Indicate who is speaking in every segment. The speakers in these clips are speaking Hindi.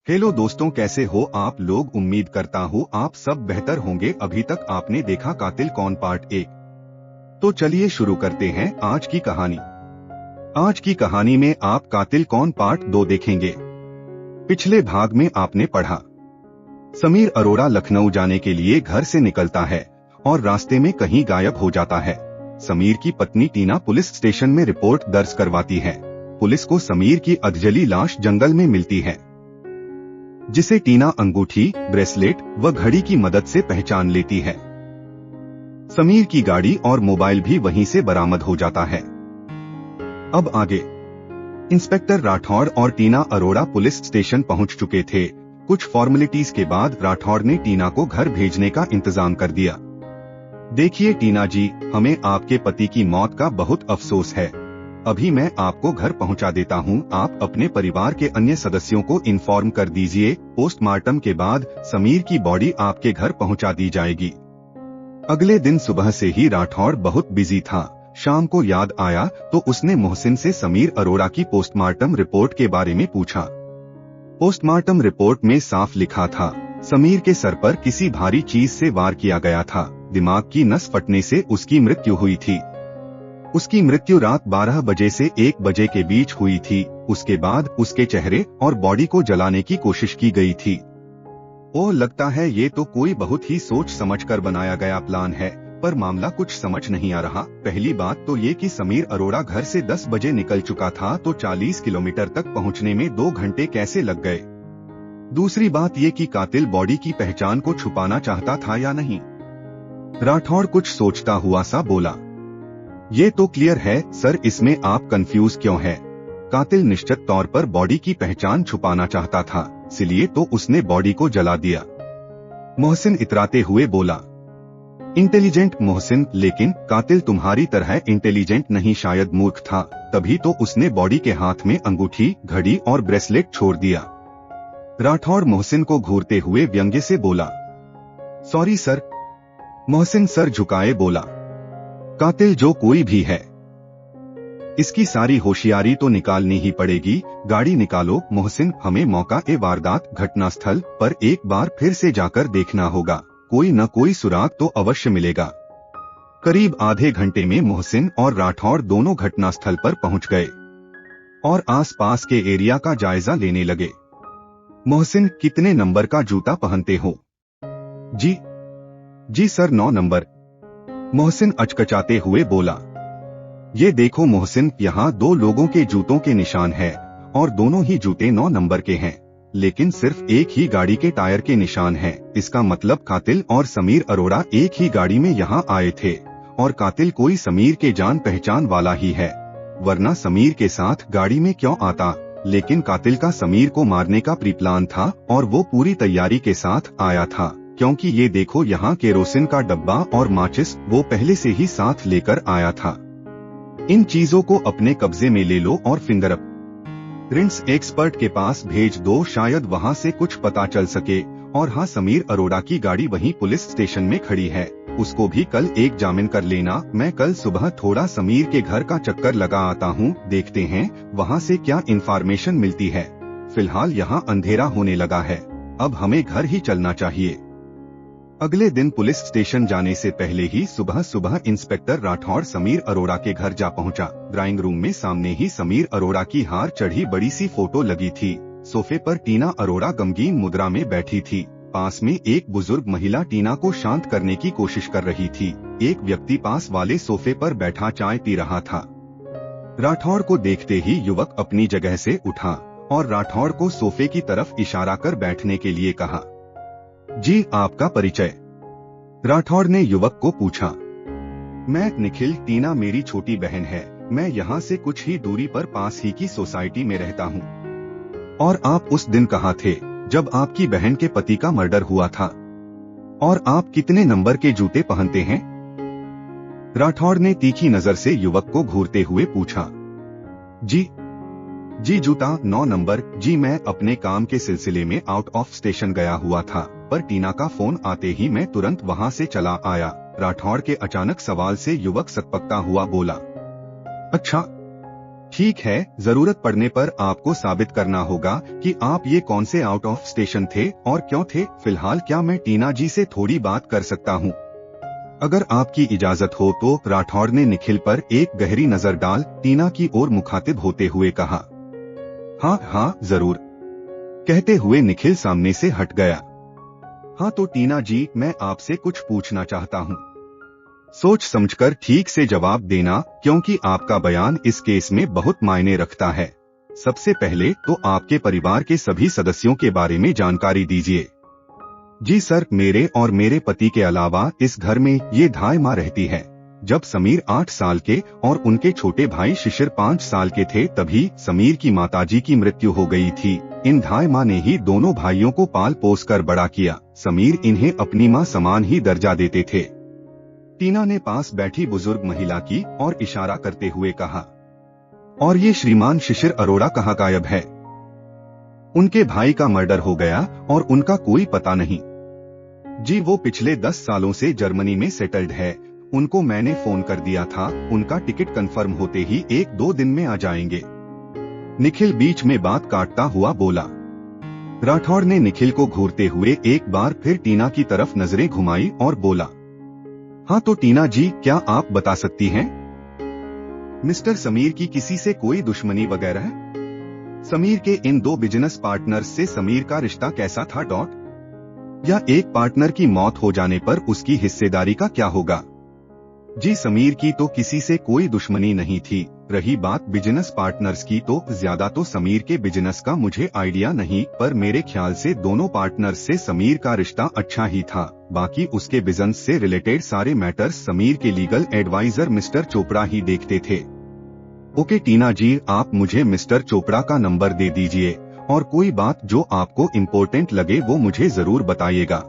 Speaker 1: हेलो दोस्तों, कैसे हो आप लोग। उम्मीद करता हूँ आप सब बेहतर होंगे। अभी तक आपने देखा कातिल कौन पार्ट 1। तो चलिए शुरू करते हैं आज की कहानी। आज की कहानी में आप कातिल कौन पार्ट 2 देखेंगे। पिछले भाग में आपने पढ़ा, समीर अरोड़ा लखनऊ जाने के लिए घर से निकलता है और रास्ते में कहीं गायब हो जाता है। समीर की पत्नी टीना पुलिस स्टेशन में रिपोर्ट दर्ज करवाती है। पुलिस को समीर की अधजली लाश जंगल में मिलती है, जिसे टीना अंगूठी, ब्रेसलेट व घड़ी की मदद से पहचान लेती है। समीर की गाड़ी और मोबाइल भी वहीं से बरामद हो जाता है। अब आगे। इंस्पेक्टर राठौड़ और टीना अरोड़ा पुलिस स्टेशन पहुंच चुके थे। कुछ फॉर्मेलिटीज के बाद राठौड़ ने टीना को घर भेजने का इंतजाम कर दिया। देखिए टीना जी, हमें आपके पति की मौत का बहुत अफसोस है। अभी मैं आपको घर पहुंचा देता हूं। आप अपने परिवार के अन्य सदस्यों को इन्फॉर्म कर दीजिए। पोस्टमार्टम के बाद समीर की बॉडी आपके घर पहुंचा दी जाएगी। अगले दिन सुबह से ही राठौड़ बहुत बिजी था। शाम को याद आया तो उसने मोहसिन से समीर अरोड़ा की पोस्टमार्टम रिपोर्ट के बारे में पूछा। पोस्टमार्टम रिपोर्ट में साफ लिखा था, समीर के सर पर किसी भारी चीज से वार किया गया था। दिमाग की नस फटने से उसकी मृत्यु हुई थी। उसकी मृत्यु रात 12 बजे से 1 बजे के बीच हुई थी। उसके बाद उसके चेहरे और बॉडी को जलाने की कोशिश की गई थी। ओह, लगता है ये तो कोई बहुत ही सोच समझकर बनाया गया प्लान है, पर मामला कुछ समझ नहीं आ रहा। पहली बात तो ये कि समीर अरोड़ा घर से 10 बजे निकल चुका था, तो 40 किलोमीटर तक पहुंचने में 2 घंटे कैसे लग गए। दूसरी बात ये कि कातिल बॉडी की पहचान को छुपाना चाहता था या नहीं। राठौड़ कुछ सोचता हुआ सा बोला, ये तो क्लियर है सर, इसमें आप कंफ्यूज क्यों हैं? कातिल निश्चित तौर पर बॉडी की पहचान छुपाना चाहता था, इसलिए तो उसने बॉडी को जला दिया। मोहसिन इतराते हुए बोला, इंटेलिजेंट मोहसिन, लेकिन कातिल तुम्हारी तरह इंटेलिजेंट नहीं, शायद मूर्ख था, तभी तो उसने बॉडी के हाथ में अंगूठी, घड़ी और ब्रेसलेट छोड़ दिया। राठौड़ मोहसिन को घूरते हुए व्यंग्य से बोला, सॉरी सर। मोहसिन सर झुकाए बोला, कातिल जो कोई भी है, इसकी सारी होशियारी तो निकालनी ही पड़ेगी। गाड़ी निकालो मोहसिन, हमें मौका ए वारदात घटनास्थल पर एक बार फिर से जाकर देखना होगा। कोई न कोई सुराग तो अवश्य मिलेगा। करीब आधे घंटे में मोहसिन और राठौड़ दोनों घटनास्थल पर पहुंच गए और आसपास के एरिया का जायजा लेने लगे। मोहसिन, कितने नंबर का जूता पहनते हो? जी सर, 9 नंबर। मोहसिन अचकचाते हुए बोला, ये देखो मोहसिन, यहाँ 2 लोगों के जूतों के निशान हैं और दोनों ही जूते 9 नंबर के हैं, लेकिन सिर्फ एक ही गाड़ी के टायर के निशान हैं। इसका मतलब कातिल और समीर अरोड़ा एक ही गाड़ी में यहाँ आए थे और कातिल कोई समीर के जान पहचान वाला ही है, वरना समीर के साथ गाड़ी में क्यों आता। लेकिन कातिल का समीर को मारने का प्री प्लान था और वो पूरी तैयारी के साथ आया था, क्योंकि ये देखो यहाँ केरोसिन का डब्बा और माचिस वो पहले से ही साथ लेकर आया था। इन चीजों को अपने कब्जे में ले लो और फिंगरप्रिंट्स एक्सपर्ट के पास भेज दो, शायद वहाँ से कुछ पता चल सके। और हाँ, समीर अरोड़ा की गाड़ी वहीं पुलिस स्टेशन में खड़ी है, उसको भी कल एक जामिन कर लेना। मैं कल सुबह थोड़ा समीर के घर का चक्कर लगा आता हूँ, देखते हैं वहाँ से क्या इन्फॉर्मेशन मिलती है। फिलहाल यहाँ अंधेरा होने लगा है, अब हमें घर ही चलना चाहिए। अगले दिन पुलिस स्टेशन जाने से पहले ही सुबह सुबह इंस्पेक्टर राठौड़ समीर अरोड़ा के घर जा पहुंचा। ड्राइंग रूम में सामने ही समीर अरोड़ा की हार चढ़ी बड़ी सी फोटो लगी थी। सोफे पर टीना अरोड़ा गमगीन मुद्रा में बैठी थी। पास में एक बुजुर्ग महिला टीना को शांत करने की कोशिश कर रही थी। एक व्यक्ति पास वाले सोफे पर बैठा चाय पी रहा था। राठौड़ को देखते ही युवक अपनी जगह से उठा और राठौड़ को सोफे की तरफ इशारा कर बैठने के लिए कहा। जी, आपका परिचय? राठौड़ ने युवक को पूछा। मैं निखिल, टीना मेरी छोटी बहन है। मैं यहाँ से कुछ ही दूरी पर पास ही की सोसाइटी में रहता हूँ। और आप उस दिन कहाँ थे जब आपकी बहन के पति का मर्डर हुआ था? और आप कितने नंबर के जूते पहनते हैं? राठौड़ ने तीखी नजर से युवक को घूरते हुए पूछा। जी जूता 9 नंबर। जी, मैं अपने काम के सिलसिले में आउट ऑफ स्टेशन गया हुआ था, पर टीना का फोन आते ही मैं तुरंत वहां से चला आया। राठौड़ के अचानक सवाल से युवक सकपकता हुआ बोला, अच्छा ठीक है, जरूरत पड़ने पर आपको साबित करना होगा कि आप ये कौन से आउट ऑफ स्टेशन थे और क्यों थे। फिलहाल क्या मैं टीना जी से थोड़ी बात कर सकता हूँ? अगर आपकी इजाजत हो तो, राठौड़ ने निखिल पर एक गहरी नजर डाल टीना की ओर मुखातिब होते हुए कहा। हाँ हाँ जरूर, कहते हुए निखिल सामने से हट गया। हाँ तो टीना जी, मैं आपसे कुछ पूछना चाहता हूँ। सोच समझकर ठीक से जवाब देना, क्योंकि आपका बयान इस केस में बहुत मायने रखता है। सबसे पहले तो आपके परिवार के सभी सदस्यों के बारे में जानकारी दीजिए। जी सर, मेरे और मेरे पति के अलावा इस घर में ये धाय माँ रहती है। जब समीर 8 साल के और उनके छोटे भाई शिशिर 5 साल के थे, तभी समीर की माताजी की मृत्यु हो गई थी। इन धाय माँ ने ही दोनों भाइयों को पाल पोस कर बड़ा किया। समीर इन्हें अपनी माँ समान ही दर्जा देते थे। टीना ने पास बैठी बुजुर्ग महिला की और इशारा करते हुए कहा। और ये श्रीमान शिशिर अरोड़ा कहाँ गायब है? उनके भाई का मर्डर हो गया और उनका कोई पता नहीं। जी वो पिछले 10 सालों से जर्मनी में सेटल्ड है। उनको मैंने फोन कर दिया था, उनका टिकट कंफर्म होते ही 1-2 दिन में आ जाएंगे। निखिल बीच में बात काटता हुआ बोला। राठौड़ ने निखिल को घूरते हुए एक बार फिर टीना की तरफ नजरें घुमाई और बोला। हाँ तो टीना जी, क्या आप बता सकती हैं? मिस्टर समीर की किसी से कोई दुश्मनी वगैरह है? समीर के इन 2 बिजनेस पार्टनर्स से समीर का रिश्ता कैसा था? या एक पार्टनर की मौत हो जाने पर उसकी हिस्सेदारी का क्या होगा? जी समीर की तो किसी से कोई दुश्मनी नहीं थी। रही बात बिजनेस पार्टनर्स की, तो ज्यादा तो समीर के बिजनेस का मुझे आइडिया नहीं, पर मेरे ख्याल से दोनों पार्टनर्स से समीर का रिश्ता अच्छा ही था। बाकी उसके बिजनेस से रिलेटेड सारे मैटर्स समीर के लीगल एडवाइजर मिस्टर चोपड़ा ही देखते थे। ओके टीना जी, आप मुझे मिस्टर चोपड़ा का नंबर दे दीजिए और कोई बात जो आपको इम्पोर्टेंट लगे वो मुझे जरूर बताइएगा।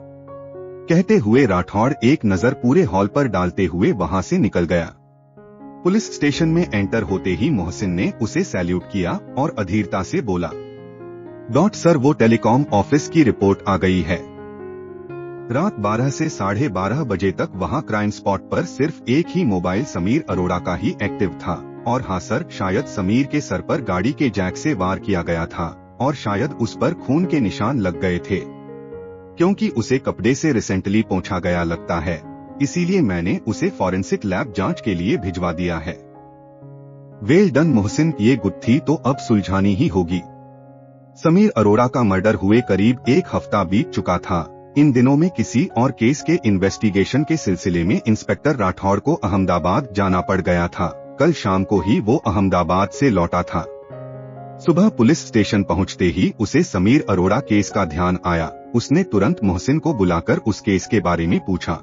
Speaker 1: कहते हुए राठौड़ एक नजर पूरे हॉल पर डालते हुए वहां से निकल गया। पुलिस स्टेशन में एंटर होते ही मोहसिन ने उसे सैल्यूट किया और अधीरता से बोला। सर, वो टेलीकॉम ऑफिस की रिपोर्ट आ गई है। रात 12 से 12:30 बजे तक वहां क्राइम स्पॉट पर सिर्फ एक ही मोबाइल समीर अरोड़ा का ही एक्टिव था। और हाँ सर, शायद समीर के सर पर गाड़ी के जैक से वार किया गया था और शायद उस पर खून के निशान लग गए थे, क्योंकि उसे कपड़े से रिसेंटली पोंछा गया लगता है। इसीलिए मैंने उसे फॉरेंसिक लैब जांच के लिए भिजवा दिया है। वेल डन मोहसिन, ये गुत्थी तो अब सुलझानी ही होगी। समीर अरोड़ा का मर्डर हुए करीब 1 हफ्ता बीत चुका था। इन दिनों में किसी और केस के इन्वेस्टिगेशन के सिलसिले में इंस्पेक्टर राठौड़ को अहमदाबाद जाना पड़ गया था। कल शाम को ही वो अहमदाबाद से लौटा था। सुबह पुलिस स्टेशन पहुंचते ही उसे समीर अरोड़ा केस का ध्यान आया। उसने तुरंत मोहसिन को बुलाकर उस केस के बारे में पूछा।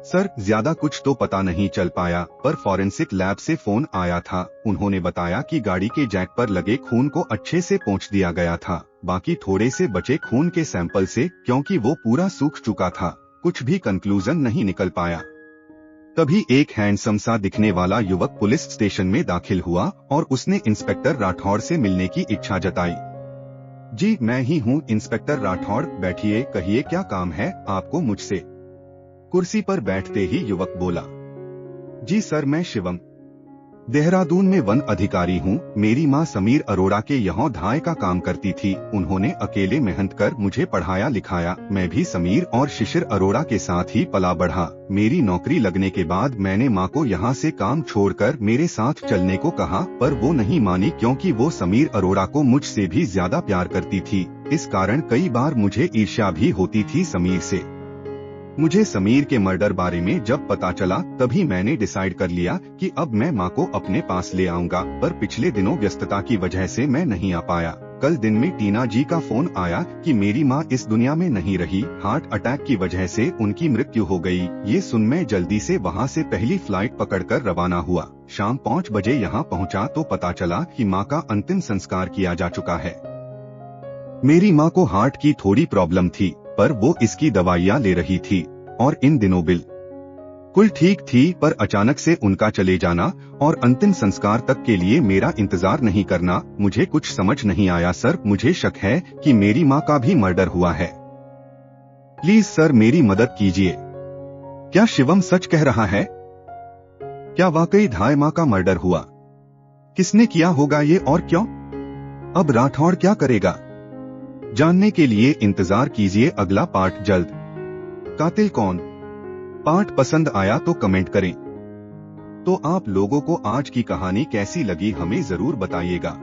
Speaker 1: सर, ज्यादा कुछ तो पता नहीं चल पाया, पर फॉरेंसिक लैब से फोन आया था। उन्होंने बताया कि गाड़ी के जैक पर लगे खून को अच्छे से पोंछ दिया गया था। बाकी थोड़े से बचे खून के सैंपल से, क्योंकि वो पूरा सूख चुका था, कुछ भी कंक्लूजन नहीं निकल पाया। तभी एक हैंडसम सा दिखने वाला युवक पुलिस स्टेशन में दाखिल हुआ और उसने इंस्पेक्टर राठौड़ से मिलने की इच्छा जताई। जी मैं ही हूँ इंस्पेक्टर राठौड़, बैठिए, कहिए क्या काम है आपको मुझसे? कुर्सी पर बैठते ही युवक बोला। जी सर, मैं शिवम, देहरादून में वन अधिकारी हूँ। मेरी माँ समीर अरोड़ा के यहाँ धाय का काम करती थी। उन्होंने अकेले मेहनत कर मुझे पढ़ाया लिखाया। मैं भी समीर और शिशिर अरोड़ा के साथ ही पला बढ़ा। मेरी नौकरी लगने के बाद मैंने माँ को यहाँ से काम छोड़कर मेरे साथ चलने को कहा, पर वो नहीं मानी, क्योंकि वो समीर अरोड़ा को मुझसे भी ज्यादा प्यार करती थी। इस कारण कई बार मुझे ईर्ष्या भी होती थी समीर से। मुझे समीर के मर्डर बारे में जब पता चला, तभी मैंने डिसाइड कर लिया कि अब मैं माँ को अपने पास ले आऊंगा, पर पिछले दिनों व्यस्तता की वजह से मैं नहीं आ पाया। कल दिन में टीना जी का फोन आया कि मेरी माँ इस दुनिया में नहीं रही, हार्ट अटैक की वजह से उनकी मृत्यु हो गई। ये सुन मैं जल्दी से वहाँ से पहली फ्लाइट पकड़कर रवाना हुआ। शाम 5 बजे यहाँ पहुँचा तो पता चला कि माँ का अंतिम संस्कार किया जा चुका है। मेरी माँ को हार्ट की थोड़ी प्रॉब्लम थी, पर वो इसकी दवाइयाँ ले रही थी और इन दिनों बिल्कुल ठीक थी, पर अचानक से उनका चले जाना और अंतिम संस्कार तक के लिए मेरा इंतजार नहीं करना, मुझे कुछ समझ नहीं आया। सर, मुझे शक है कि मेरी माँ का भी मर्डर हुआ है। प्लीज सर, मेरी मदद कीजिए। क्या शिवम सच कह रहा है? क्या वाकई धाय माँ का मर्डर हुआ? किसने किया होगा ये और क्यों? अब राठौड़ क्या करेगा? जानने के लिए इंतजार कीजिए अगला पार्ट जल्द। कातिल कौन? पार्ट पसंद आया तो कमेंट करें। तो आप लोगों को आज की कहानी कैसी लगी हमें जरूर बताइएगा।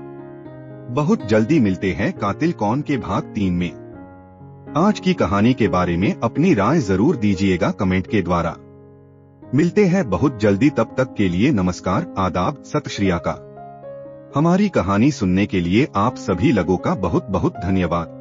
Speaker 1: बहुत जल्दी मिलते हैं कातिल कौन के भाग 3 में। आज की कहानी के बारे में अपनी राय जरूर दीजिएगा कमेंट के द्वारा। मिलते हैं बहुत जल्दी, तब तक के लिए नमस्कार, आदाब, सत श्री अकाल। हमारी कहानी सुनने के लिए आप सभी लोगों का बहुत बहुत धन्यवाद।